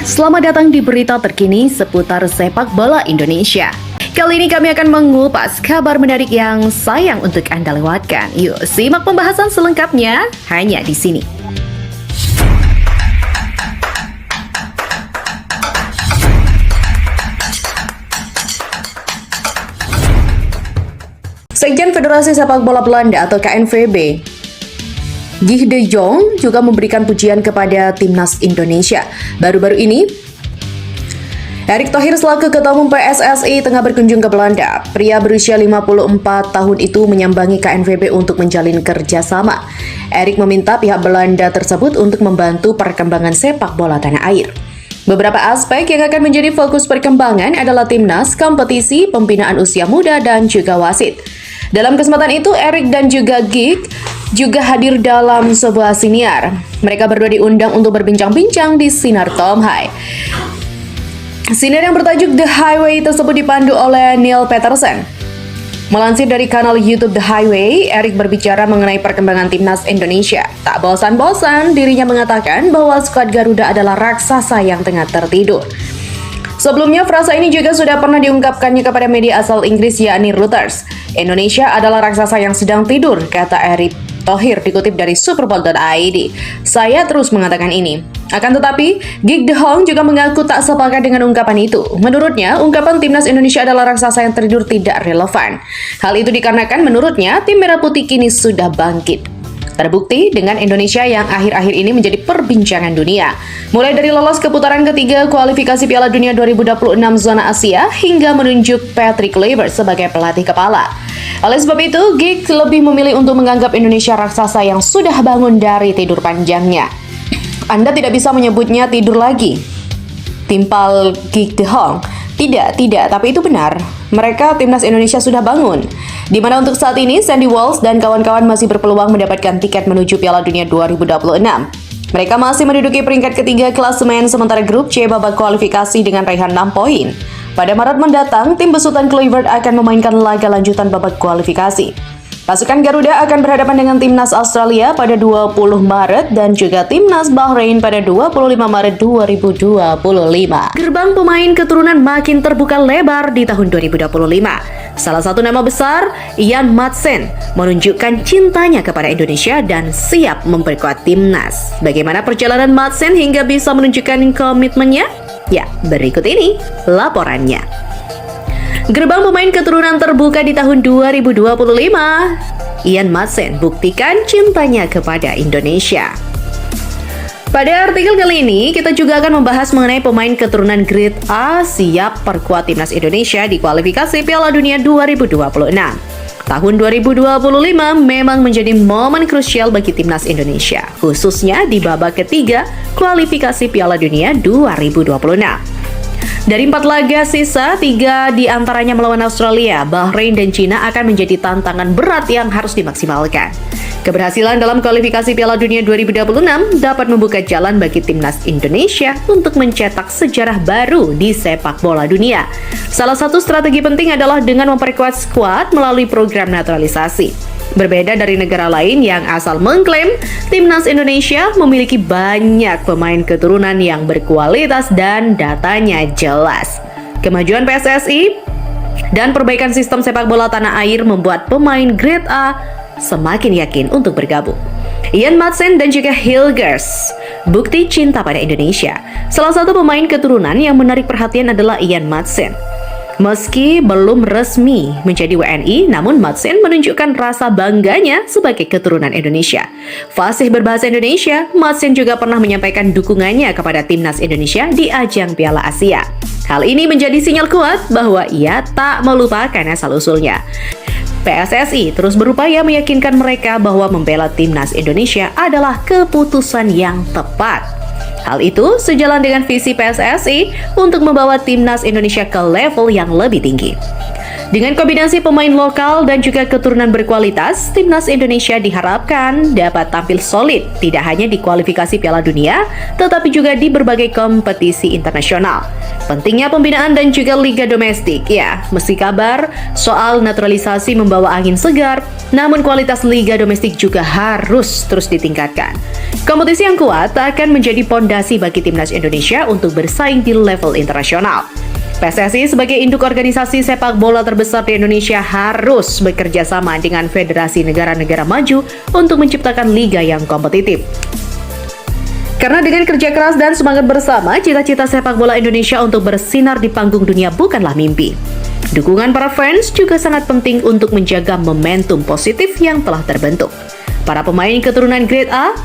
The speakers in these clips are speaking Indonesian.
Selamat datang di berita terkini seputar sepak bola Indonesia. Kali ini kami akan mengupas kabar menarik yang sayang untuk Anda lewatkan. Yuk, simak pembahasan selengkapnya hanya di sini. Sekjen Federasi Sepak Bola Belanda atau KNVB, Guy de Jong juga memberikan pujian kepada timnas Indonesia. Baru-baru ini, Erick Thohir selaku Ketua Umum PSSI tengah berkunjung ke Belanda. Pria berusia 54 tahun itu menyambangi KNVB untuk menjalin kerjasama. Erick meminta pihak Belanda tersebut untuk membantu perkembangan sepak bola tanah air. Beberapa aspek yang akan menjadi fokus perkembangan adalah timnas, kompetisi, pembinaan usia muda, dan juga wasit. Dalam kesempatan itu, Erick dan juga Guy juga hadir dalam sebuah siniar. Mereka berdua diundang untuk berbincang-bincang di Sinar Tom Hai. Siniar yang bertajuk The Highway tersebut dipandu oleh Neil Peterson. Melansir dari kanal YouTube The Highway, Erick berbicara mengenai perkembangan timnas Indonesia. Tak bosan-bosan, dirinya mengatakan bahwa skuad Garuda adalah raksasa yang tengah tertidur. Sebelumnya, frasa ini juga sudah pernah diungkapkannya kepada media asal Inggris yakni Reuters. Indonesia adalah raksasa yang sedang tidur, kata Erick Thohir dikutip dari superbowl.id. Saya terus mengatakan ini. Akan tetapi, Guy de Jong juga mengaku tak sepakat dengan ungkapan itu. Menurutnya, ungkapan timnas Indonesia adalah raksasa yang tertidur tidak relevan. Hal itu dikarenakan menurutnya, tim Merah Putih kini sudah bangkit. Terbukti dengan Indonesia yang akhir-akhir ini menjadi perbincangan dunia. Mulai dari lolos ke putaran ketiga kualifikasi Piala Dunia 2026 zona Asia hingga menunjuk Patrick Kluivert sebagai pelatih kepala. Oleh sebab itu, Guy lebih memilih untuk menganggap Indonesia raksasa yang sudah bangun dari tidur panjangnya. Anda tidak bisa menyebutnya tidur lagi, timpal Guy de Jong. Tidak, tapi itu benar. Mereka timnas Indonesia sudah bangun. Di mana untuk saat ini Sandy Walsh dan kawan-kawan masih berpeluang mendapatkan tiket menuju Piala Dunia 2026. Mereka masih menduduki peringkat ketiga klasemen sementara grup C babak kualifikasi dengan raihan 6 poin. Pada Maret mendatang, tim besutan Kluivert akan memainkan laga lanjutan babak kualifikasi. Pasukan Garuda akan berhadapan dengan timnas Australia pada 20 Maret dan juga timnas Bahrain pada 25 Maret 2025. Gerbang pemain keturunan makin terbuka lebar di tahun 2025. Salah satu nama besar, Ian Madsen, menunjukkan cintanya kepada Indonesia dan siap memperkuat timnas. Bagaimana perjalanan Madsen hingga bisa menunjukkan komitmennya? Ya, berikut ini laporannya. Gerbang pemain keturunan terbuka di tahun 2025. Ian Madsen buktikan cintanya kepada Indonesia. Pada artikel kali ini, kita juga akan membahas mengenai pemain keturunan Grade A siap perkuat timnas Indonesia di kualifikasi Piala Dunia 2026. Tahun 2025 memang menjadi momen krusial bagi timnas Indonesia, khususnya di babak ketiga kualifikasi Piala Dunia 2026. Dari 4 laga sisa, 3 diantaranya melawan Australia, Bahrain, dan Cina akan menjadi tantangan berat yang harus dimaksimalkan. Keberhasilan dalam kualifikasi Piala Dunia 2026 dapat membuka jalan bagi timnas Indonesia untuk mencetak sejarah baru di sepak bola dunia. Salah satu strategi penting adalah dengan memperkuat skuad melalui program naturalisasi. Berbeda dari negara lain yang asal mengklaim, timnas Indonesia memiliki banyak pemain keturunan yang berkualitas dan datanya jelas. Kemajuan PSSI dan perbaikan sistem sepak bola tanah air membuat pemain Grade A semakin yakin untuk bergabung. Ian Madsen dan juga Hilgers, bukti cinta pada Indonesia. Salah satu pemain keturunan yang menarik perhatian adalah Ian Madsen. Meski belum resmi menjadi WNI, namun Madsen menunjukkan rasa bangganya sebagai keturunan Indonesia. Fasih berbahasa Indonesia, Madsen juga pernah menyampaikan dukungannya kepada timnas Indonesia di ajang Piala Asia. Hal ini menjadi sinyal kuat bahwa ia tak melupakan asal-usulnya. PSSI terus berupaya meyakinkan mereka bahwa membela timnas Indonesia adalah keputusan yang tepat. Hal itu sejalan dengan visi PSSI untuk membawa timnas Indonesia ke level yang lebih tinggi. Dengan kombinasi pemain lokal dan juga keturunan berkualitas, timnas Indonesia diharapkan dapat tampil solid tidak hanya di kualifikasi Piala Dunia, tetapi juga di berbagai kompetisi internasional. Pentingnya pembinaan dan juga liga domestik, ya, meski kabar soal naturalisasi membawa angin segar, namun kualitas liga domestik juga harus terus ditingkatkan. Kompetisi yang kuat akan menjadi pondasi bagi timnas Indonesia untuk bersaing di level internasional. PSSI sebagai induk organisasi sepak bola terbesar di Indonesia harus bekerja sama dengan federasi negara-negara maju untuk menciptakan liga yang kompetitif. Karena dengan kerja keras dan semangat bersama, cita-cita sepak bola Indonesia untuk bersinar di panggung dunia bukanlah mimpi. Dukungan para fans juga sangat penting untuk menjaga momentum positif yang telah terbentuk. Para pemain keturunan Grade A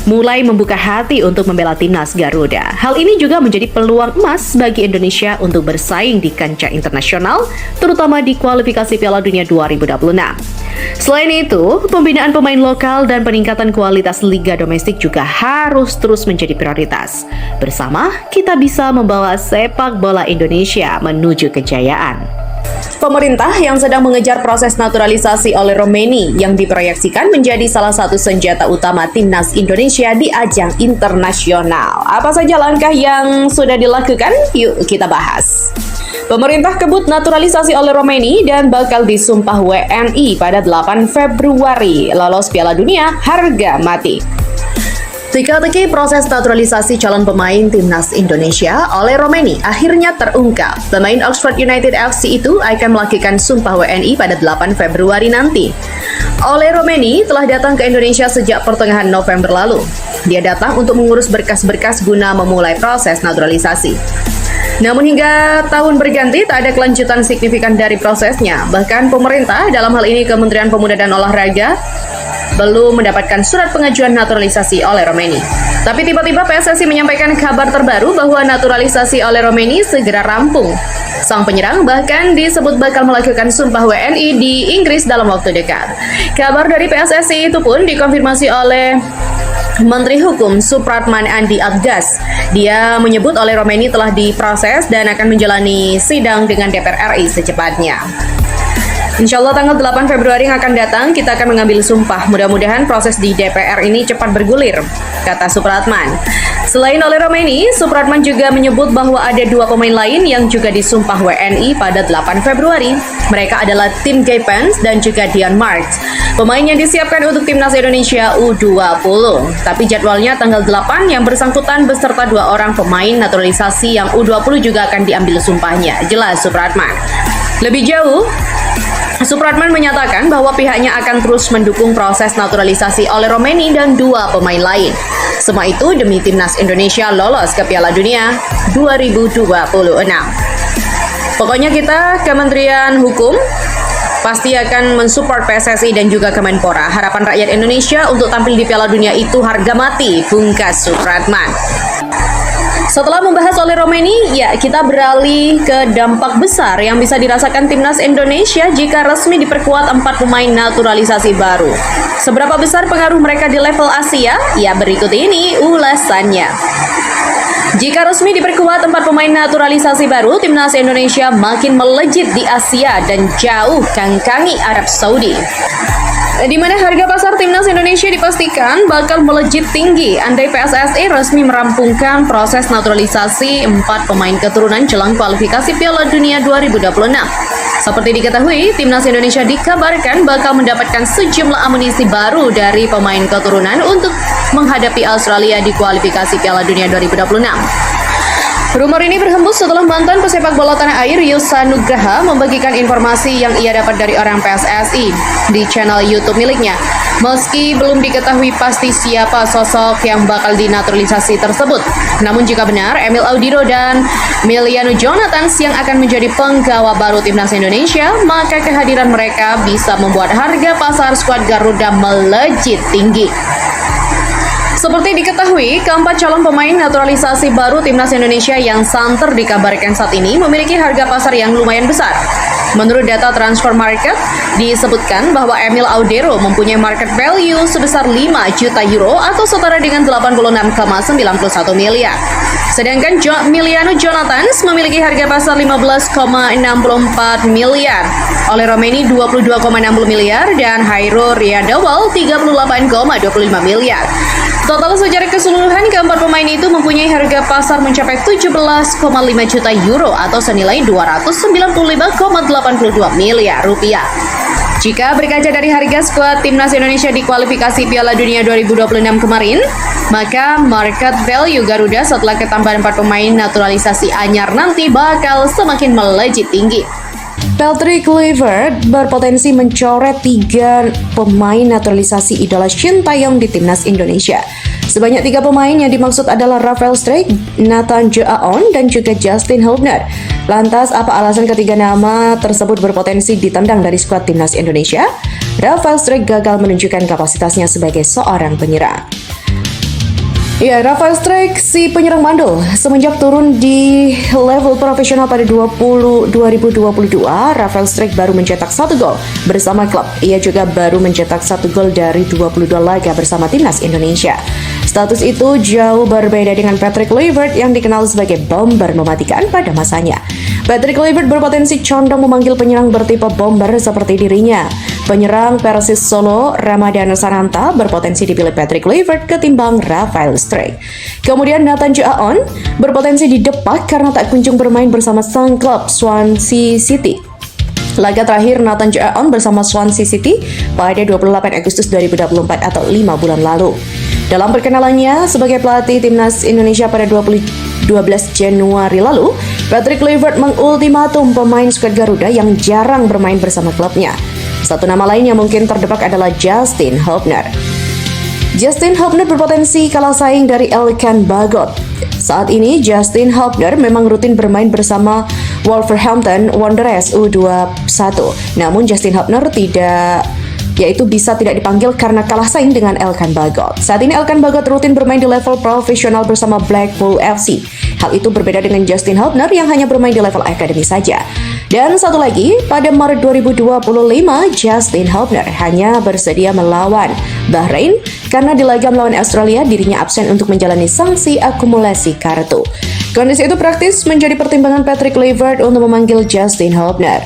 mulai membuka hati untuk membela timnas Garuda. Hal ini juga menjadi peluang emas bagi Indonesia untuk bersaing di kancah internasional, terutama di kualifikasi Piala Dunia 2026. Selain itu, pembinaan pemain lokal dan peningkatan kualitas liga domestik juga harus terus menjadi prioritas. Bersama, kita bisa membawa sepak bola Indonesia menuju kejayaan. Pemerintah yang sedang mengejar proses naturalisasi oleh Romaini yang diproyeksikan menjadi salah satu senjata utama timnas Indonesia di ajang internasional. Apa saja langkah yang sudah dilakukan? Yuk kita bahas. Pemerintah kebut naturalisasi oleh Romaini dan bakal disumpah WNI pada 8 Februari. Lolos Piala Dunia, harga mati. Teka-teki proses naturalisasi calon pemain timnas Indonesia oleh Romaini akhirnya terungkap. Pemain Oxford United FC itu akan melakukan sumpah WNI pada 8 Februari nanti. Ole Romaini telah datang ke Indonesia sejak pertengahan November lalu. Dia datang untuk mengurus berkas-berkas guna memulai proses naturalisasi. Namun hingga tahun berganti tak ada kelanjutan signifikan dari prosesnya. Bahkan pemerintah, dalam hal ini Kementerian Pemuda dan Olahraga, belum mendapatkan surat pengajuan naturalisasi oleh Romaini. Tapi tiba-tiba PSSI menyampaikan kabar terbaru bahwa naturalisasi oleh Romaini segera rampung. Sang penyerang bahkan disebut bakal melakukan sumpah WNI di Inggris dalam waktu dekat. Kabar dari PSSI itu pun dikonfirmasi oleh Menteri Hukum Supratman Andi Adgas. Dia menyebut oleh Romaini telah diproses dan akan menjalani sidang dengan DPR RI secepatnya. Insya Allah tanggal 8 Februari yang akan datang, kita akan mengambil sumpah. Mudah-mudahan proses di DPR ini cepat bergulir, kata Supratman. Selain oleh Romaini, Supratman juga menyebut bahwa ada 2 pemain lain yang juga disumpah WNI pada 8 Februari. Mereka adalah Tim Gaypens dan juga Dian Marks. Pemain yang disiapkan untuk timnas Indonesia U20. Tapi jadwalnya tanggal 8 yang bersangkutan beserta 2 orang pemain naturalisasi yang U20 juga akan diambil sumpahnya. Jelas Supratman. Lebih jauh, Supratman menyatakan bahwa pihaknya akan terus mendukung proses naturalisasi oleh Romaini dan 2 pemain lain. Semua itu demi timnas Indonesia lolos ke Piala Dunia 2026. Pokoknya kita Kementerian Hukum pasti akan mensupport PSSI dan juga Kemenpora. Harapan rakyat Indonesia untuk tampil di Piala Dunia itu harga mati, bungkas Supratman. Setelah membahas oleh Romaini, ya kita beralih ke dampak besar yang bisa dirasakan timnas Indonesia jika resmi diperkuat 4 pemain naturalisasi baru. Seberapa besar pengaruh mereka di level Asia? Ya berikut ini ulasannya. Jika resmi diperkuat 4 pemain naturalisasi baru, timnas Indonesia makin melejit di Asia dan jauh kangkangi Arab Saudi. Di mana harga pasar timnas Indonesia dipastikan bakal melejit tinggi andai PSSI resmi merampungkan proses naturalisasi 4 pemain keturunan jelang kualifikasi Piala Dunia 2026. Seperti diketahui, timnas Indonesia dikabarkan bakal mendapatkan sejumlah amunisi baru dari pemain keturunan untuk menghadapi Australia di kualifikasi Piala Dunia 2026. Rumor ini berhembus setelah mantan pesepak bola tanah air Yusa Nugraha membagikan informasi yang ia dapat dari orang PSSI di channel YouTube miliknya. Meski belum diketahui pasti siapa sosok yang bakal dinaturalisasi tersebut, namun jika benar Emil Audiro dan Miliano Jonathans yang akan menjadi penggawa baru timnas Indonesia, maka kehadiran mereka bisa membuat harga pasar skuad Garuda melejit tinggi. Seperti diketahui, keempat calon pemain naturalisasi baru timnas Indonesia yang santer dikabarkan saat ini memiliki harga pasar yang lumayan besar. Menurut data Transfer Market, disebutkan bahwa Emil Audero mempunyai market value sebesar 5 juta euro atau setara dengan 86,91 miliar. Sedangkan Emiliano Jonathans memiliki harga pasar 15,64 miliar, oleh Romeni 22,60 miliar, dan Jairo Riadawal 38,25 miliar. Total secara keseluruhan, keempat pemain itu mempunyai harga pasar mencapai 17,5 juta euro atau senilai 295,82 miliar rupiah. Jika berkaca dari harga skuad Timnas Indonesia di kualifikasi Piala Dunia 2026 kemarin, maka market value Garuda setelah ketambahan 4 pemain naturalisasi anyar nanti bakal semakin melejit tinggi. Patrick Kluivert berpotensi mencoret 3 pemain naturalisasi idola Shin Taeyong di Timnas Indonesia. Sebanyak 3 pemain yang dimaksud adalah Rafael Struijk, Nathan Joaon, dan juga Justin Hubner. Lantas, apa alasan ketiga nama tersebut berpotensi ditendang dari skuad Timnas Indonesia? Rafael Struijk gagal menunjukkan kapasitasnya sebagai seorang penyerang. Ya, Rafael Struijk, si penyerang mandul, semenjak turun di level profesional pada 2022, Rafael Struijk baru mencetak 1 gol bersama klub. Ia juga baru mencetak 1 gol dari 22 laga bersama Timnas Indonesia. Status itu jauh berbeda dengan Patrick Kluivert yang dikenal sebagai bomber mematikan pada masanya. Patrick Kluivert berpotensi condong memanggil penyerang bertipe bomber seperti dirinya. Penyerang Persis Solo, Ramadan Sananta, berpotensi dipilih Patrick Kluivert ketimbang Rafael Struijk. Kemudian Nathan Joaon berpotensi didepak karena tak kunjung bermain bersama sang klub Swansea City. Laga terakhir Nathan Joaon bersama Swansea City pada 28 Agustus 2024 atau 5 bulan lalu. Dalam perkenalannya sebagai pelatih Timnas Indonesia pada 12 Januari lalu, Patrick Kluivert mengultimatum pemain skuad Garuda yang jarang bermain bersama klubnya. Satu nama lain yang mungkin terdebak adalah Justin Hubner. Justin Hubner berpotensi kalah saing dari Elkan Bagot. Saat ini Justin Hubner memang rutin bermain bersama Wolverhampton Wanderers U21. Namun Justin Hubner bisa tidak dipanggil karena kalah saing dengan Elkan Bagot. Saat ini Elkan Bagot rutin bermain di level profesional bersama Blackpool FC. Hal itu berbeda dengan Justin Hubner yang hanya bermain di level akademi saja. Dan satu lagi, pada Maret 2025, Justin Hubner hanya bersedia melawan Bahrain karena di laga melawan Australia dirinya absen untuk menjalani sanksi akumulasi kartu. Kondisi itu praktis menjadi pertimbangan Patrick Kluivert untuk memanggil Justin Hubner.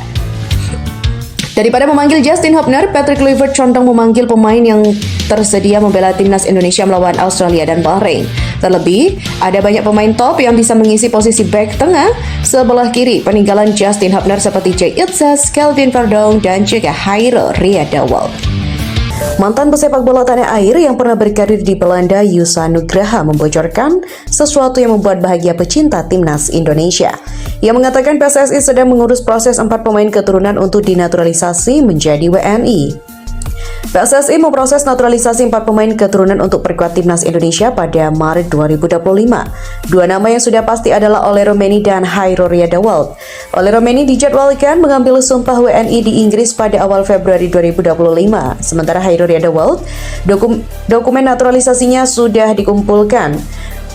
Daripada memanggil Justin Hubner, Patrick Kluivert condong memanggil pemain yang tersedia membela Timnas Indonesia melawan Australia dan Bahrain. Terlebih, ada banyak pemain top yang bisa mengisi posisi back tengah sebelah kiri peninggalan Justin Hubner seperti Jay Itzas, Kelvin Verdong, dan juga Jairo Riadawal. Mantan pesepak bola tanah air yang pernah berkarir di Belanda, Yusa Nugraha, membocorkan sesuatu yang membuat bahagia pecinta Timnas Indonesia. Ia mengatakan PSSI sedang mengurus proses 4 pemain keturunan untuk dinaturalisasi menjadi WNI. PSSI memproses naturalisasi 4 pemain keturunan untuk perkuat Timnas Indonesia pada Maret 2025. 2 nama yang sudah pasti adalah Ole Romeni dan Jairo Riadawal. Ole Romeni dijadwalkan mengambil sumpah WNI di Inggris pada awal Februari 2025. Sementara Jairo Riadawal, dokumen naturalisasinya sudah dikumpulkan.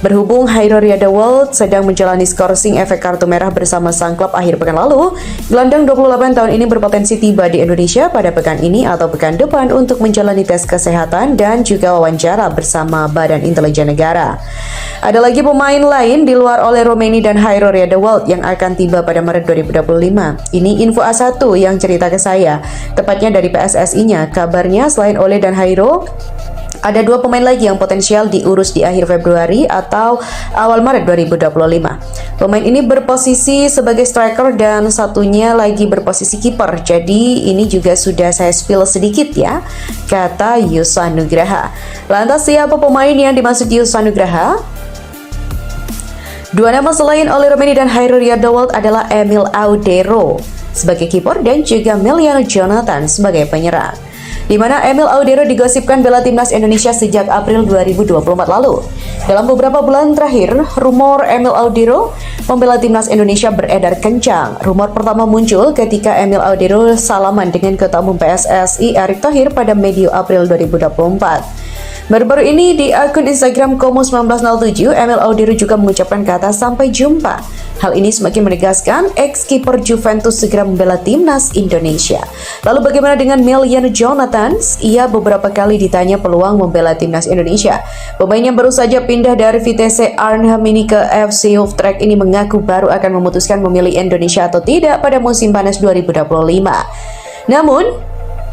Berhubung Jairo Riadawal sedang menjalani skorsing efek kartu merah bersama sang klub akhir pekan lalu, gelandang 28 tahun ini berpotensi tiba di Indonesia pada pekan ini atau pekan depan untuk menjalani tes kesehatan dan juga wawancara bersama Badan Intelijen Negara. Ada lagi pemain lain di luar Ole Romeni dan Jairo Riadawal yang akan tiba pada Maret 2025. Ini info A1 yang cerita ke saya, tepatnya dari PSSI-nya. Kabarnya selain Ole dan Jairo, ada 2 pemain lagi yang potensial diurus di akhir Februari atau awal Maret 2025. Pemain ini berposisi sebagai striker dan satunya lagi berposisi kiper. Jadi ini juga sudah saya spill sedikit ya, kata Yusa Nugraha. Lantas siapa pemain yang dimaksud Yusa Nugraha? 2 nama selain Ole Romeni dan Jairo Riadawal adalah Emil Audero sebagai kiper dan juga Emiliano Jonathans sebagai penyerang. Di mana Emil Audero digosipkan bela Timnas Indonesia sejak April 2024 lalu. Dalam beberapa bulan terakhir, rumor Emil Audero membela Timnas Indonesia beredar kencang. Rumor pertama muncul ketika Emil Audero salaman dengan Ketua Umum PSSI Erick Thohir pada medio April 2024. Baru-baru ini di akun Instagram Komo1907, Emil Audero juga mengucapkan kata sampai jumpa Hal ini semakin menegaskan ex-kiper Juventus segera membela timnas Indonesia. Lalu bagaimana dengan Emiliano Jonathans? Ia beberapa kali ditanya peluang membela timnas Indonesia. Pemain yang baru saja pindah dari Vitesse Arnhem ini ke FC Utrecht ini mengaku baru akan memutuskan memilih Indonesia atau tidak pada musim panas 2025. Namun,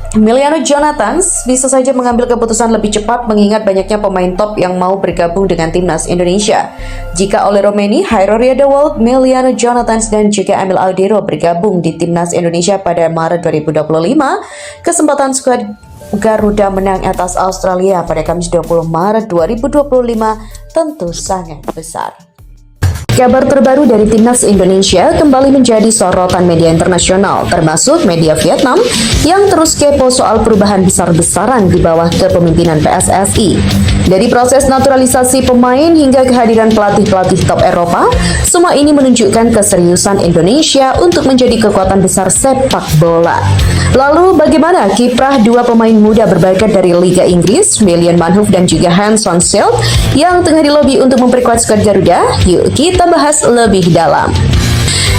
Emiliano Jonathans bisa saja mengambil keputusan lebih cepat mengingat banyaknya pemain top yang mau bergabung dengan timnas Indonesia. Jika oleh Romeni, Hairo Riedewald, Emiliano Jonathans dan juga Emil Audero bergabung di timnas Indonesia pada Maret 2025, kesempatan skuad Garuda menang atas Australia pada Kamis 20 Maret 2025 tentu sangat besar. Kabar terbaru dari timnas Indonesia kembali menjadi sorotan media internasional, termasuk media Vietnam yang terus kepo soal perubahan besar-besaran di bawah kepemimpinan PSSI. Dari proses naturalisasi pemain hingga kehadiran pelatih-pelatih top Eropa, semua ini menunjukkan keseriusan Indonesia untuk menjadi kekuatan besar sepak bola. Lalu bagaimana kiprah dua pemain muda berbakat dari Liga Inggris, Maitland Mansholt dan juga Hanson Schild yang tengah dilobi untuk memperkuat skuad Garuda? Yuk kita bahas lebih dalam.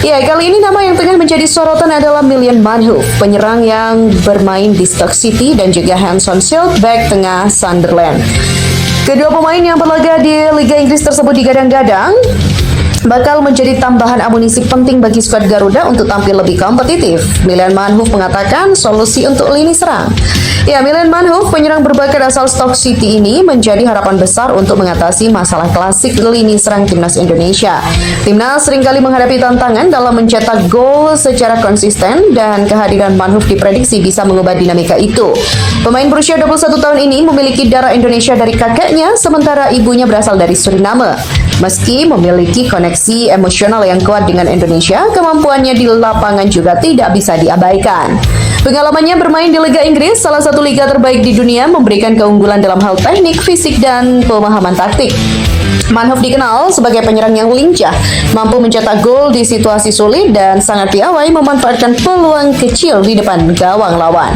Ya, kali ini nama yang tengah menjadi sorotan adalah Maitland Mansholt, penyerang yang bermain di Stoke City, dan juga Hanson Schild, bek tengah Sunderland. Kedua pemain yang berlaga di Liga Inggris tersebut digadang-gadang bakal menjadi tambahan amunisi penting bagi skuad Garuda untuk tampil lebih kompetitif. Maitland Mansholt mengatakan solusi untuk lini serang. Ya, Maitland Mansholt, penyerang berbakat asal Stoke City ini menjadi harapan besar untuk mengatasi masalah klasik lini serang timnas Indonesia. Timnas seringkali menghadapi tantangan dalam mencetak gol secara konsisten dan kehadiran Mansholt diprediksi bisa mengubah dinamika itu. Pemain berusia 21 tahun ini memiliki darah Indonesia dari kakeknya, sementara ibunya berasal dari Suriname. Meski memiliki koneksi emosional yang kuat dengan Indonesia, kemampuannya di lapangan juga tidak bisa diabaikan. Pengalamannya bermain di Liga Inggris, salah satu liga terbaik di dunia, memberikan keunggulan dalam hal teknik, fisik, dan pemahaman taktik. Mansholt dikenal sebagai penyerang yang lincah, mampu mencetak gol di situasi sulit dan sangat piawai memanfaatkan peluang kecil di depan gawang lawan.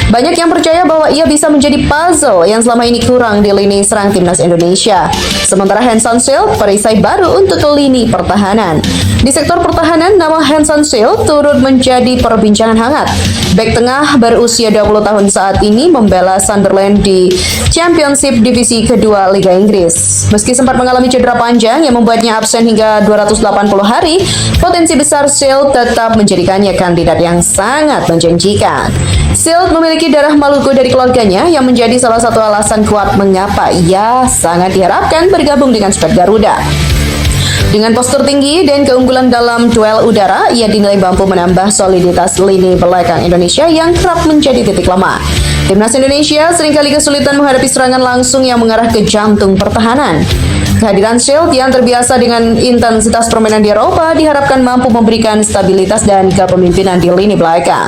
Banyak yang percaya bahwa ia bisa menjadi puzzle yang selama ini kurang di lini serang timnas Indonesia. Sementara Hanson Schild perisai baru untuk lini pertahanan. Di sektor pertahanan, nama Hanson Schild turut menjadi perbincangan hangat. Bek tengah berusia 20 tahun saat ini membela Sunderland di Championship Divisi kedua Liga Inggris. Meski sempat mengalami cedera panjang yang membuatnya absen hingga 280 hari, potensi besar Schild tetap menjadikannya kandidat yang sangat menjanjikan. Schild memiliki darah Maluku dari keluarganya yang menjadi salah satu alasan kuat mengapa ia sangat diharapkan bergabung dengan skuad Garuda. Dengan postur tinggi dan keunggulan dalam duel udara, ia dinilai mampu menambah soliditas lini belakang Indonesia yang kerap menjadi titik lemah. Timnas Indonesia seringkali kesulitan menghadapi serangan langsung yang mengarah ke jantung pertahanan. Kehadiran Schild yang terbiasa dengan intensitas permainan di Eropa diharapkan mampu memberikan stabilitas dan kepemimpinan di lini belakang.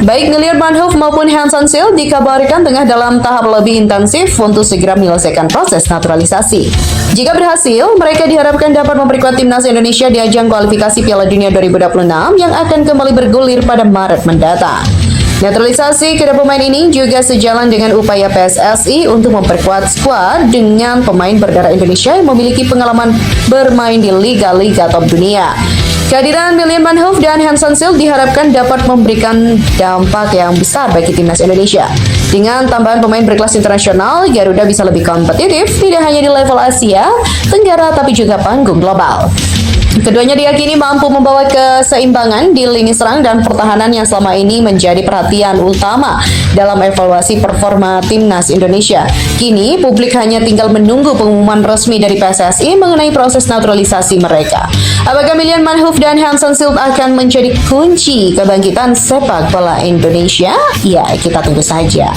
Baik Maitland Mansholt maupun Hanson Schild dikabarkan tengah dalam tahap lebih intensif untuk segera menyelesaikan proses naturalisasi. Jika berhasil, mereka diharapkan dapat memperkuat timnas Indonesia di ajang kualifikasi Piala Dunia 2026 yang akan kembali bergulir pada Maret mendatang. Naturalisasi kedua pemain ini juga sejalan dengan upaya PSSI untuk memperkuat skuad dengan pemain berdarah Indonesia yang memiliki pengalaman bermain di liga-liga top dunia. Kehadiran Maitland Mansholt dan Hanson Schild diharapkan dapat memberikan dampak yang besar bagi timnas Indonesia. Dengan tambahan pemain berkelas internasional, Garuda bisa lebih kompetitif tidak hanya di level Asia Tenggara tapi juga panggung global. Keduanya diyakini mampu membawa keseimbangan di lini serang dan pertahanan yang selama ini menjadi perhatian utama dalam evaluasi performa timnas Indonesia. Kini, publik hanya tinggal menunggu pengumuman resmi dari PSSI mengenai proses naturalisasi mereka. Apakah Maitland Mansholt dan Hanson Schild akan menjadi kunci kebangkitan sepak bola Indonesia? Ya, kita tunggu saja.